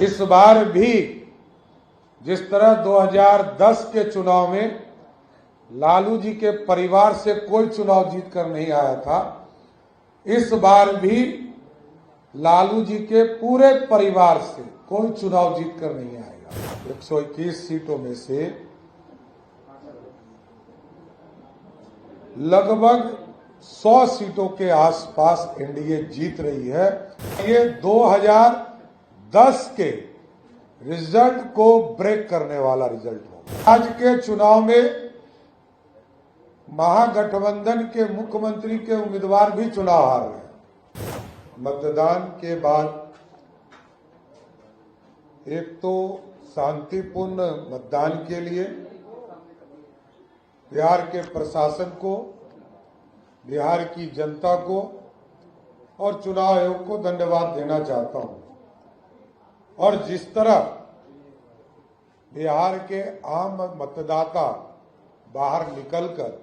इस बार भी जिस तरह 2010 के चुनाव में लालू जी के परिवार से कोई चुनाव जीत कर नहीं आया था, इस बार भी लालू जी के पूरे परिवार से कोई चुनाव जीत कर नहीं आएगा। 121 सीटों में से लगभग 100 सीटों के आसपास एनडीए जीत रही है। ये 2010 के रिजल्ट को ब्रेक करने वाला रिजल्ट होगा। आज के चुनाव में महागठबंधन के मुख्यमंत्री के उम्मीदवार भी चुनाव हार रहे हैं। मतदान के बाद एक तो शांतिपूर्ण मतदान के लिए बिहार के प्रशासन को, बिहार की जनता को और चुनाव आयोग को धन्यवाद देना चाहता हूं। और जिस तरह बिहार के आम मतदाता बाहर निकलकर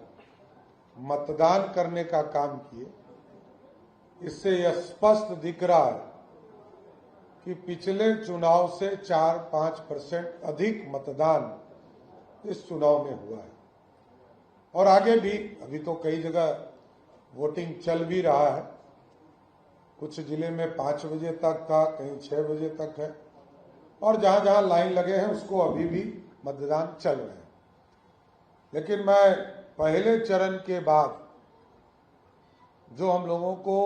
मतदान करने का काम किए, इससे यह स्पष्ट दिख रहा है कि पिछले चुनाव से 4-5% अधिक मतदान इस चुनाव में हुआ है। और आगे भी अभी तो कई जगह वोटिंग चल भी रहा है। कुछ जिले में 5 बजे तक था, कहीं 6 बजे तक है, और जहां जहां लाइन लगे हैं उसको अभी भी मतदान चल रहे हैं। लेकिन मैं पहले चरण के बाद जो हम लोगों को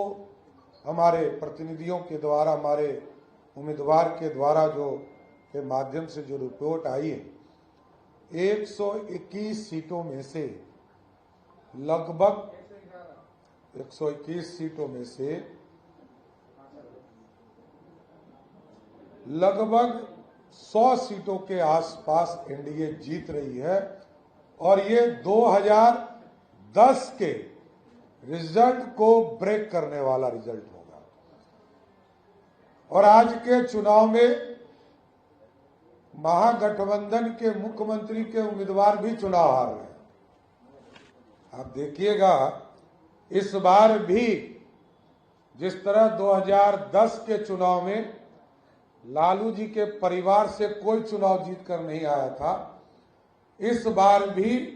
हमारे प्रतिनिधियों के द्वारा, हमारे उम्मीदवार के द्वारा जो के माध्यम से जो रिपोर्ट आई है, 121 सीटों में से लगभग 121 सीटों में से लगभग 100 सीटों के आसपास एनडीए जीत रही है। और ये 2010 के रिजल्ट को ब्रेक करने वाला रिजल्ट होगा। और आज के चुनाव में महागठबंधन के मुख्यमंत्री के उम्मीदवार भी चुनाव हार रहे हैं। आप देखिएगा, इस बार भी जिस तरह 2010 के चुनाव में लालू जी के परिवार से कोई चुनाव जीत कर नहीं आया था, इस बार भी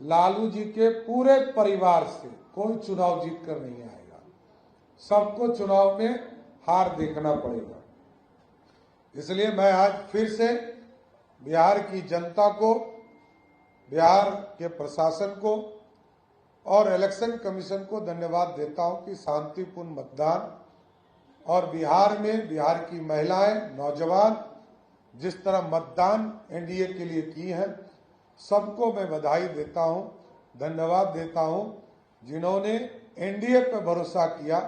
लालू जी के पूरे परिवार से कोई चुनाव जीत कर नहीं आएगा। सबको चुनाव में हार देखना पड़ेगा। इसलिए मैं आज फिर से बिहार की जनता को, बिहार के प्रशासन को और इलेक्शन कमीशन को धन्यवाद देता हूं कि शांतिपूर्ण मतदान और बिहार में बिहार की महिलाएं, नौजवान जिस तरह मतदान एनडीए के लिए की है, सबको मैं बधाई देता हूं, धन्यवाद देता हूं, जिन्होंने एनडीए पर भरोसा किया,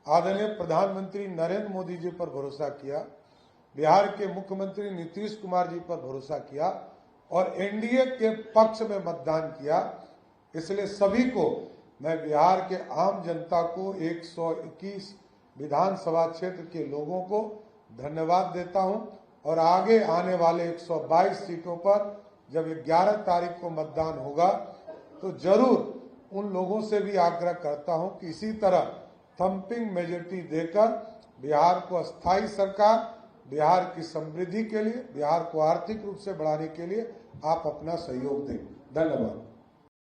आदरणीय प्रधानमंत्री नरेंद्र मोदी जी पर भरोसा किया, बिहार के मुख्यमंत्री नीतीश कुमार जी पर भरोसा किया और एनडीए के पक्ष में मतदान किया। इसलिए सभी को, मैं बिहार के आम जनता को, 121 विधानसभा क्षेत्र के लोगों को धन्यवाद देता हूं। और आगे आने वाले 122 सीटों पर जब 11 तारीख को मतदान होगा तो जरूर उन लोगों से भी आग्रह करता हूं कि इसी तरह थम्पिंग मेजॉरिटी देकर बिहार को स्थायी सरकार, बिहार की समृद्धि के लिए, बिहार को आर्थिक रूप से बढ़ाने के लिए आप अपना सहयोग दें। धन्यवाद।